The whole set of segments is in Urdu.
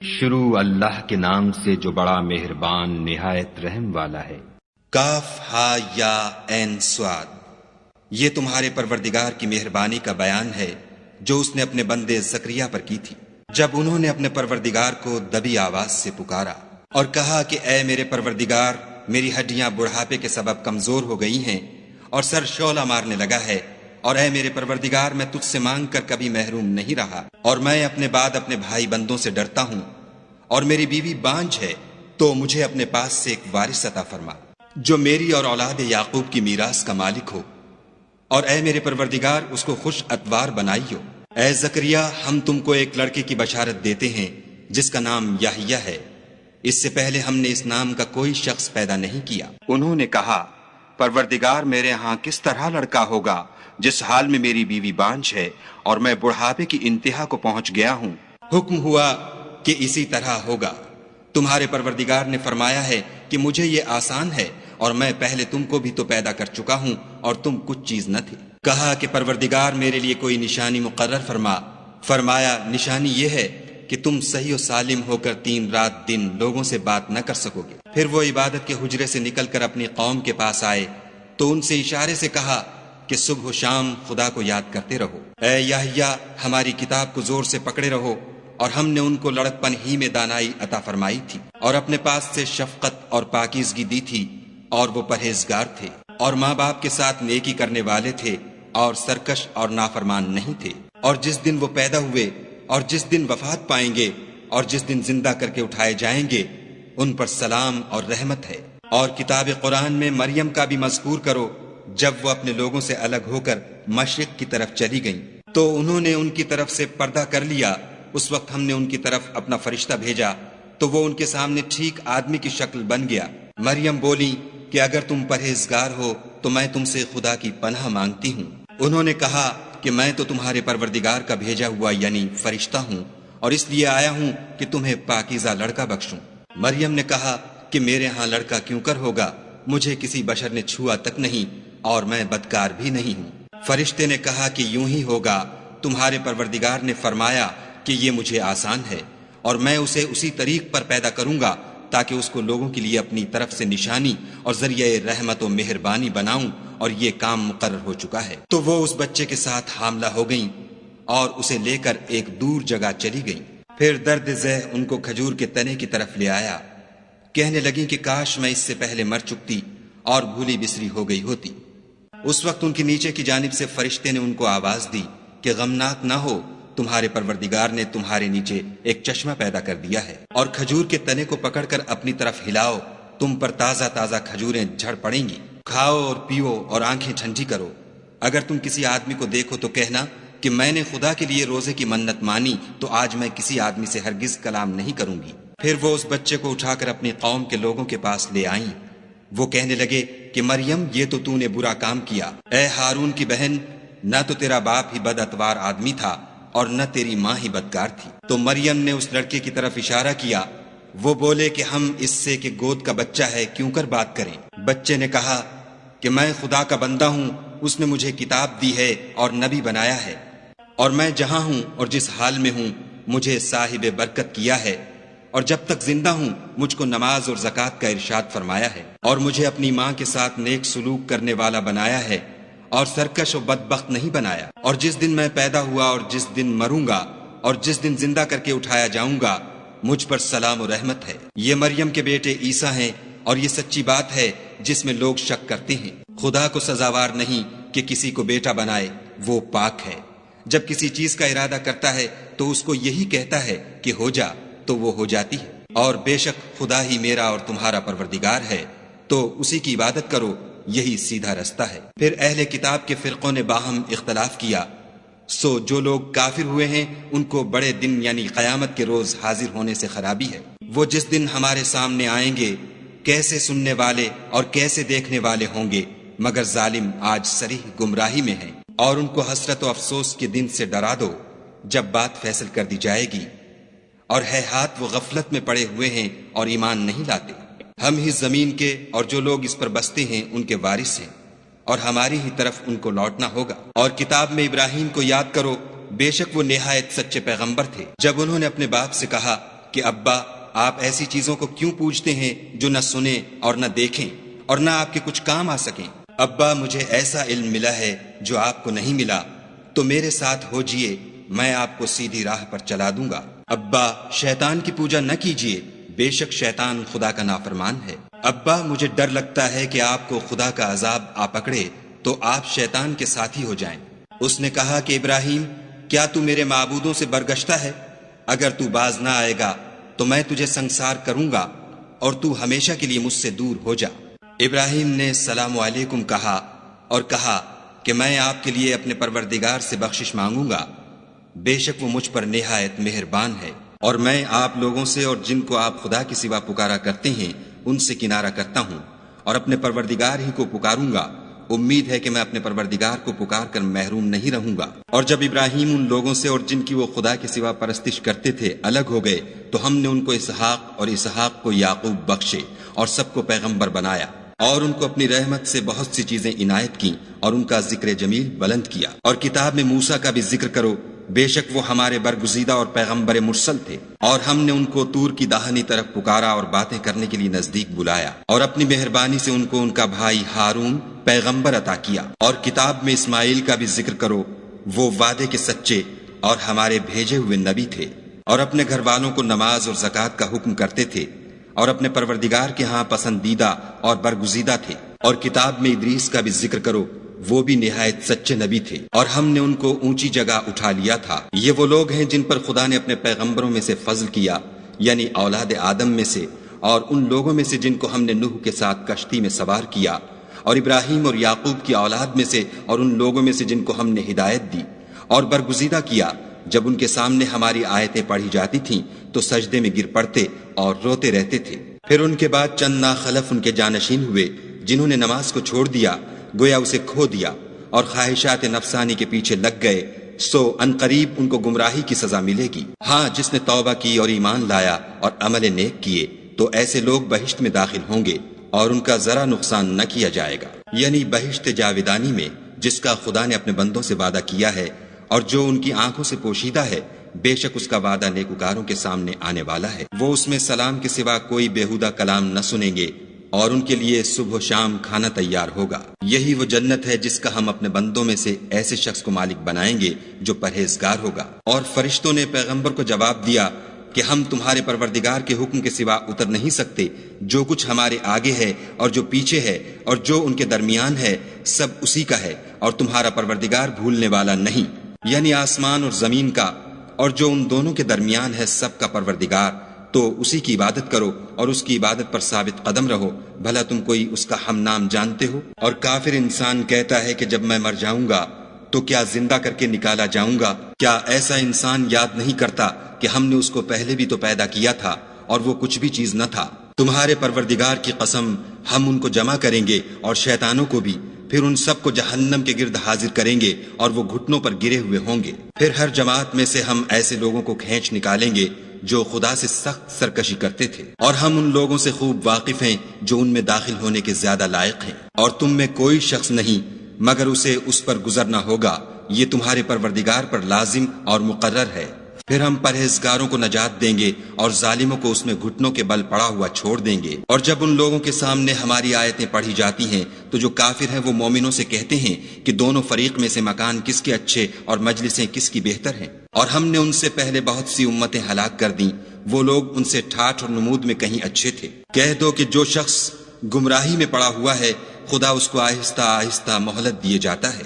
شروع اللہ کے نام سے جو بڑا مہربان نہایت رحم والا ہے۔ کاف ہا یا عین صاد، یہ تمہارے پروردگار کی مہربانی کا بیان ہے جو اس نے اپنے بندے زکریا پر کی تھی، جب انہوں نے اپنے پروردگار کو دبی آواز سے پکارا اور کہا کہ اے میرے پروردگار، میری ہڈیاں بڑھاپے کے سبب کمزور ہو گئی ہیں اور سر شعلہ مارنے لگا ہے، اور اے میرے پروردگار، میں تجھ سے مانگ کر کبھی محروم نہیں رہا، اور میں اپنے بعد اپنے بھائی بندوں سے ڈرتا ہوں، اور میری بیوی بانجھ ہے، تو مجھے اپنے پاس سے ایک وارث عطا فرما جو میری اور اولاد یعقوب کی میراث کا مالک ہو، اور اے میرے پروردگار اس کو خوش اتوار بنائیو۔ اے زکریا، ہم تم کو ایک لڑکے کی بشارت دیتے ہیں جس کا نام یحییٰ ہے، اس سے پہلے ہم نے اس نام کا کوئی شخص پیدا نہیں کیا۔ انہوں نے کہا، پروردگار، میرے ہاں کس طرح لڑکا ہوگا جس حال میں میری بیوی بانجھ ہے اور میں بڑھاپے کی انتہا کو پہنچ گیا ہوں؟ حکم ہوا کہ اسی طرح ہوگا۔ تمہارے پروردگار نے فرمایا ہے کہ مجھے یہ آسان ہے، اور میں پہلے تم کو بھی تو پیدا کر چکا ہوں اور تم کچھ چیز نہ تھے۔ کہا کہ پروردگار میرے لیے کوئی نشانی مقرر فرما۔ فرمایا، نشانی یہ ہے کہ تم صحیح و سالم ہو کر 3 رات دن لوگوں سے بات نہ کر سکو گے۔ پھر وہ عبادت کے حجرے سے نکل کر اپنی قوم کے پاس آئے تو ان سے اشارے سے کہا کہ صبح و شام خدا کو یاد کرتے رہو۔ اے یحییٰ، ہماری کتاب کو زور سے پکڑے رہو، اور ہم نے ان کو لڑکپن ہی میں دانائی عطا فرمائی تھی، اور اپنے پاس سے شفقت اور پاکیزگی دی تھی، اور وہ پرہیزگار تھے، اور ماں باپ کے ساتھ نیکی کرنے والے تھے، اور سرکش اور نافرمان نہیں تھے۔ اور جس دن وہ پیدا ہوئے اور جس دن وفات پائیں گے اور جس دن زندہ کر کے اٹھائے جائیں گے، ان پر سلام اور رحمت ہے۔ اور کتاب قرآن میں مریم کا بھی مذکور کرو، جب وہ اپنے لوگوں سے الگ ہو کر مشرق کی طرف چلی گئیں تو انہوں نے ان کی طرف سے پردہ کر لیا۔ اس وقت ہم نے ان کی طرف اپنا فرشتہ بھیجا تو وہ ان کے سامنے ٹھیک آدمی کی شکل بن گیا۔ مریم بولی کہ اگر تم پرہیزگار ہو تو میں تم سے خدا کی پناہ مانگتی ہوں۔ انہوں نے کہا کہ میں تو تمہارے پروردگار کا بھیجا ہوا یعنی فرشتہ ہوں، اور اس لیے آیا ہوں کہ تمہیں پاکیزہ لڑکا بخشوں۔ مریم نے کہا کہ میرے ہاں لڑکا کیوں کر ہوگا، مجھے کسی بشر نے چھوا تک نہیں، اور میں بدکار بھی نہیں ہوں۔ فرشتے نے کہا کہ یوں ہی ہوگا، تمہارے پروردگار نے فرمایا کہ یہ مجھے آسان ہے، اور میں اسے اسی طریق پر پیدا کروں گا تاکہ اس کو لوگوں کے لیے اپنی طرف سے نشانی اور ذریعہ رحمت و مہربانی بناؤں، اور یہ کام مقرر ہو چکا ہے۔ تو وہ اس بچے کے ساتھ حاملہ ہو گئیں اور اسے لے کر ایک دور جگہ چلی گئیں۔ پھر درد ذہ ان کو کھجور کے تنے کی طرف لے آیا، کہنے لگیں کہ کاش میں اس سے پہلے مر چکتی اور بھولی بسری ہو گئی ہوتی۔ اس وقت ان کے نیچے کی جانب سے فرشتے نے ان کو آواز دی کہ غمناک نہ ہو، تمہارے پروردگار نے تمہارے نیچے ایک چشمہ پیدا کر دیا ہے، اور کھجور کے تنے کو پکڑ کر اپنی طرف ہلاؤ، تم پر تازہ تازہ کھجوریں جھڑ پڑیں گی، کھاؤ اور پیو اور آنکھیں ٹھنڈی کرو۔ اگر تم کسی آدمی کو دیکھو تو کہنا کہ میں نے خدا کے لیے روزے کی منت مانی، تو آج میں کسی آدمی سے ہرگز کلام نہیں کروں گی۔ پھر وہ اس بچے کو اٹھا کر اپنی قوم کے لوگوں کے پاس لے آئیں۔ وہ کہنے لگے کہ مریم، یہ تو نے برا کام کیا۔ اے ہارون کی بہن، نہ تو تیرا باپ ہی بد اتوار آدمی تھا اور نہ تیری ماں ہی بدکار تھی۔ تو مریم نے اس لڑکے کی طرف اشارہ کیا۔ وہ بولے کہ ہم اس سے کہ گود کا بچہ ہے کیوں کر بات کریں۔ بچے نے کہا کہ میں خدا کا بندہ ہوں، اس نے مجھے کتاب دی ہے اور نبی بنایا ہے، اور میں جہاں ہوں اور جس حال میں ہوں مجھے صاحب برکت کیا ہے، اور جب تک زندہ ہوں مجھ کو نماز اور زکوٰۃ کا ارشاد فرمایا ہے، اور مجھے اپنی ماں کے ساتھ نیک سلوک کرنے والا بنایا ہے، اور سرکش و بدبخت نہیں بنایا۔ اور جس دن میں پیدا ہوا اور جس دن مروں گا اور جس دن زندہ کر کے اٹھایا جاؤں گا، مجھ پر سلام و رحمت ہے۔ یہ مریم کے بیٹے عیسیٰ ہیں، اور یہ سچی بات ہے جس میں لوگ شک کرتے ہیں۔ خدا کو سزاوار نہیں کہ کسی کو بیٹا بنائے، وہ پاک ہے۔ جب کسی چیز کا ارادہ کرتا ہے تو اس کو یہی کہتا ہے کہ ہو جا، تو وہ ہو جاتی ہے۔ اور بے شک خدا ہی میرا اور تمہارا پروردگار ہے، تو اسی کی عبادت کرو، یہی سیدھا رستہ ہے۔ پھر اہل کتاب کے فرقوں نے باہم اختلاف کیا، سو جو لوگ کافر ہوئے ہیں ان کو بڑے دن یعنی قیامت کے روز حاضر ہونے سے خرابی ہے۔ وہ جس دن ہمارے سامنے آئیں گے کیسے سننے والے اور کیسے دیکھنے والے ہوں گے، مگر ظالم آج صریح گمراہی میں ہیں۔ اور ان کو حسرت و افسوس کے دن سے ڈرا دو جب بات فیصل کر دی جائے گی، اور ہے ہاتھ وہ غفلت میں پڑے ہوئے ہیں اور ایمان نہیں لاتے۔ ہم ہی زمین کے اور جو لوگ اس پر بستے ہیں ان کے وارث ہیں، اور ہماری ہی طرف ان کو لوٹنا ہوگا۔ اور کتاب میں ابراہیم کو یاد کرو، بے شک وہ نہایت سچے پیغمبر تھے۔ جب انہوں نے اپنے باپ سے کہا کہ ابا آپ ایسی چیزوں کو کیوں پوجتے ہیں جو نہ سنیں اور نہ دیکھیں اور نہ آپ کے کچھ کام آ سکیں؟ ابا مجھے ایسا علم ملا ہے جو آپ کو نہیں ملا، تو میرے ساتھ ہو جئے، میں آپ کو سیدھی راہ پر چلا دوں گا۔ ابا شیطان کی پوجا نہ کیجیے، بے شک شیطان خدا کا نافرمان ہے۔ ابا مجھے ڈر لگتا ہے کہ آپ کو خدا کا عذاب آ پکڑے تو آپ شیطان کے ساتھی ہو جائیں۔ اس نے کہا کہ ابراہیم، کیا تو میرے معبودوں سے برگشتہ ہے؟ اگر تو باز نہ آئے گا تو میں تجھے سنسار کروں گا اور تو ہمیشہ کے لیے مجھ سے دور ہو جا۔ ابراہیم نے السلام علیکم کہا اور کہا کہ میں آپ کے لیے اپنے پروردگار سے بخشش مانگوں گا، بے شک وہ مجھ پر نہایت مہربان ہے، اور میں آپ لوگوں سے اور جن کو آپ خدا کے سوا پکارا کرتے ہیں ان سے کنارہ کرتا ہوں اور اپنے پروردگار ہی کو پکاروں گا۔ امید ہے کہ میں اپنے پروردگار کو پکار کر محروم نہیں رہوں گا۔ اور جب ابراہیم ان لوگوں سے اور جن کی وہ خدا کے سوا پرستش کرتے تھے الگ ہو گئے تو ہم نے ان کو اسحاق اور اسحاق کو یعقوب بخشے اور سب کو پیغمبر بنایا، اور ان کو اپنی رحمت سے بہت سی چیزیں عنایت کی اور ان کا ذکر جمیل بلند کیا۔ اور کتاب میں موسیٰ کا بھی ذکر کرو، بے شک وہ ہمارے برگزیدہ اور پیغمبر مرسل تھے، اور ہم نے ان کو طور کی داہنی طرف پکارا اور باتیں کرنے کے لیے نزدیک بلایا، اور اپنی مہربانی سے ان کو ان کا بھائی ہارون پیغمبر عطا کیا۔ اور کتاب میں اسماعیل کا بھی ذکر کرو، وہ وعدے کے سچے اور ہمارے بھیجے ہوئے نبی تھے، اور اپنے گھر والوں کو نماز اور زکوٰۃ کا حکم کرتے تھے، اور اپنے پروردگار کے ہاں پسندیدہ اور برگزیدہ تھے۔ اور کتاب میں ادریس کا بھی ذکر کرو، وہ بھی نہایت سچے نبی تھے، اور ہم نے ان کو اونچی جگہ اٹھا لیا تھا۔ یہ وہ لوگ ہیں جن پر خدا نے اپنے پیغمبروں میں سے فضل کیا، یعنی اولاد آدم میں سے، اور ان لوگوں میں سے جن کو ہم نے نوح کے ساتھ کشتی میں سوار کیا، اور ابراہیم اور یعقوب کی اولاد میں سے، اور ان لوگوں میں سے جن کو ہم نے ہدایت دی اور برگزیدہ کیا۔ جب ان کے سامنے ہماری آیتیں پڑھی جاتی تھیں تو سجدے میں گر پڑتے اور روتے رہتے تھے۔ پھر ان کے بعد چند ناخلف ان کے جانشین ہوئے جنہوں نے نماز کو چھوڑ دیا، گویا اسے کھو دیا، اور خواہشات نفسانی کے پیچھے لگ گئے، سو عنقریب ان کو گمراہی کی سزا ملے گی۔ ہاں، جس نے توبہ کی اور ایمان لایا اور عمل نیک کیے تو ایسے لوگ بہشت میں داخل ہوں گے اور ان کا ذرا نقصان نہ کیا جائے گا، یعنی بہشت جاویدانی میں جس کا خدا نے اپنے بندوں سے وعدہ کیا ہے اور جو ان کی آنکھوں سے پوشیدہ ہے، بے شک اس کا وعدہ نیکوکاروں کے سامنے آنے والا ہے۔ وہ اس میں سلام کے سوا کوئی بیہودہ کلام نہ سنیں گے، اور ان کے لیے صبح و شام کھانا تیار ہوگا۔ یہی وہ جنت ہے جس کا ہم اپنے بندوں میں سے ایسے شخص کو مالک بنائیں گے جو پرہیزگار ہوگا۔ اور فرشتوں نے پیغمبر کو جواب دیا کہ ہم تمہارے پروردگار کے حکم کے سوا اتر نہیں سکتے، جو کچھ ہمارے آگے ہے اور جو پیچھے ہے اور جو ان کے درمیان ہے سب اسی کا ہے، اور تمہارا پروردگار بھولنے والا نہیں، یعنی آسمان اور زمین کا اور جو ان دونوں کے درمیان ہے سب کا پروردگار۔ تو اسی کی عبادت کرو اور اس کی عبادت پر ثابت قدم رہو، بھلا تم کوئی اس کا ہم نام جانتے ہو؟ اور کافر انسان کہتا ہے کہ جب میں مر جاؤں گا تو کیا زندہ کر کے نکالا جاؤں گا؟ کیا ایسا انسان یاد نہیں کرتا کہ ہم نے اس کو پہلے بھی تو پیدا کیا تھا اور وہ کچھ بھی چیز نہ تھا؟ تمہارے پروردگار کی قسم، ہم ان کو جمع کریں گے اور شیطانوں کو بھی، پھر ان سب کو جہنم کے گرد حاضر کریں گے اور وہ گھٹنوں پر گرے ہوئے ہوں گے۔ پھر ہر جماعت میں سے ہم ایسے لوگوں کو کھینچ نکالیں گے جو خدا سے سخت سرکشی کرتے تھے، اور ہم ان لوگوں سے خوب واقف ہیں جو ان میں داخل ہونے کے زیادہ لائق ہیں، اور تم میں کوئی شخص نہیں مگر اسے اس پر گزرنا ہوگا، یہ تمہارے پروردگار پر لازم اور مقرر ہے۔ پھر ہم پرہیزگاروں کو نجات دیں گے اور ظالموں کو اس میں گھٹنوں کے بل پڑا ہوا چھوڑ دیں گے۔ اور جب ان لوگوں کے سامنے ہماری آیتیں پڑھی جاتی ہیں تو جو کافر ہیں وہ مومنوں سے کہتے ہیں کہ دونوں فریق میں سے مکان کس کے اچھے اور مجلسیں کس کی بہتر ہیں، اور ہم نے ان سے پہلے بہت سی امتیں ہلاک کر دیں، وہ لوگ ان سے ٹھاٹھ اور نمود میں کہیں اچھے تھے۔ کہہ دو کہ جو شخص گمراہی میں پڑا ہوا ہے خدا اس کو آہستہ آہستہ مہلت دیے جاتا ہے،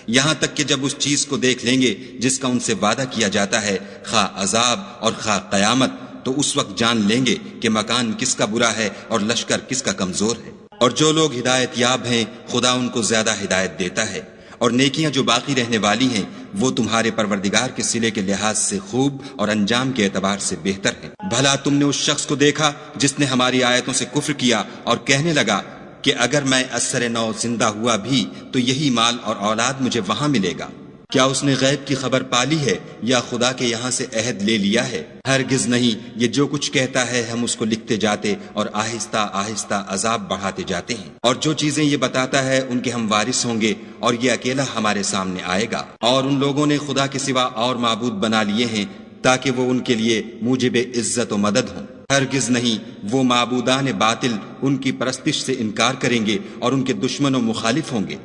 یہاں تک کہ جب اس چیز کو دیکھ لیں گے جس کا ان سے وعدہ کیا جاتا ہے، خواہ عذاب اور خواہ قیامت، تو اس وقت جان لیں گے کہ مکان کس کا برا ہے اور لشکر کس کا کمزور ہے۔ اور جو لوگ ہدایت یاب ہیں خدا ان کو زیادہ ہدایت دیتا ہے، اور نیکیاں جو باقی رہنے والی ہیں وہ تمہارے پروردگار کے صلے کے لحاظ سے خوب اور انجام کے اعتبار سے بہتر ہیں۔ بھلا تم نے اس شخص کو دیکھا جس نے ہماری آیتوں سے کفر کیا اور کہنے لگا کہ اگر میں اثر نو زندہ ہوا بھی تو یہی مال اور اولاد مجھے وہاں ملے گا؟ کیا اس نے غیب کی خبر پالی ہے یا خدا کے یہاں سے عہد لے لیا ہے؟ ہرگز نہیں، یہ جو کچھ کہتا ہے ہم اس کو لکھتے جاتے اور آہستہ آہستہ عذاب بڑھاتے جاتے ہیں۔ اور جو چیزیں یہ بتاتا ہے ان کے ہم وارث ہوں گے، اور یہ اکیلا ہمارے سامنے آئے گا۔ اور ان لوگوں نے خدا کے سوا اور معبود بنا لیے ہیں تاکہ وہ ان کے لیے موجب عزت و مدد ہوں۔ ہرگز نہیں، وہ معبودان باطل ان کی پرستش سے انکار کریں گے اور ان کے دشمن و مخالف ہوں گے۔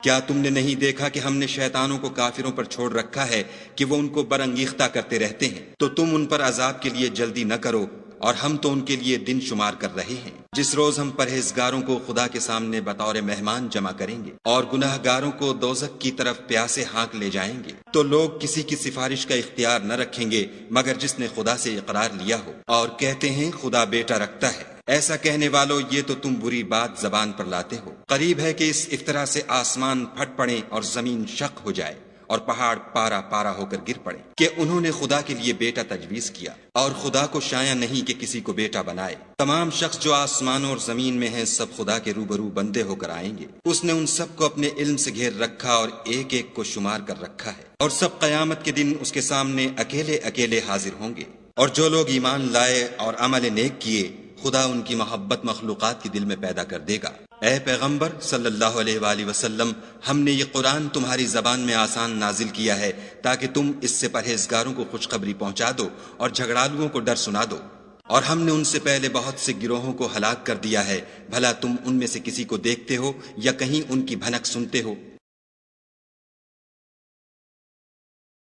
کیا تم نے نہیں دیکھا کہ ہم نے شیطانوں کو کافروں پر چھوڑ رکھا ہے کہ وہ ان کو برانگیختہ کرتے رہتے ہیں؟ تو تم ان پر عذاب کے لیے جلدی نہ کرو، اور ہم تو ان کے لیے دن شمار کر رہے ہیں، جس روز ہم پرہیزگاروں کو خدا کے سامنے بطور مہمان جمع کریں گے اور گناہ گاروں کو دوزخ کی طرف پیاسے ہانک لے جائیں گے۔ تو لوگ کسی کی سفارش کا اختیار نہ رکھیں گے مگر جس نے خدا سے اقرار لیا ہو، اور کہتے ہیں خدا بیٹا رکھتا ہے۔ ایسا کہنے والو، یہ تو تم بری بات زبان پر لاتے ہو۔ قریب ہے کہ اس افطرا سے آسمان پھٹ پڑے اور زمین شق ہو جائے اور پہاڑ پارا پارا ہو کر گر پڑے کہ انہوں نے خدا کے لیے بیٹا تجویز کیا، اور خدا کو شایع نہیں کہ کسی کو بیٹا بنائے۔ تمام شخص جو آسمانوں اور زمین میں ہیں سب خدا کے روبرو بندے ہو کر آئیں گے۔ اس نے ان سب کو اپنے علم سے گھیر رکھا اور ایک ایک کو شمار کر رکھا ہے، اور سب قیامت کے دن اس کے سامنے اکیلے اکیلے حاضر ہوں گے۔ اور جو لوگ ایمان لائے اور عمل نیک کیے، خدا ان کی محبت مخلوقات کے دل میں پیدا کر دے گا۔ اے پیغمبر صلی اللہ علیہ وآلہ وسلم، ہم نے یہ قرآن تمہاری زبان میں آسان نازل کیا ہے تاکہ تم اس سے پرہیزگاروں کو خوشخبری پہنچا دو اور جھگڑالوؤں کو ڈر سنا دو۔ اور ہم نے ان سے پہلے بہت سے گروہوں کو ہلاک کر دیا ہے، بھلا تم ان میں سے کسی کو دیکھتے ہو یا کہیں ان کی بھنک سنتے ہو؟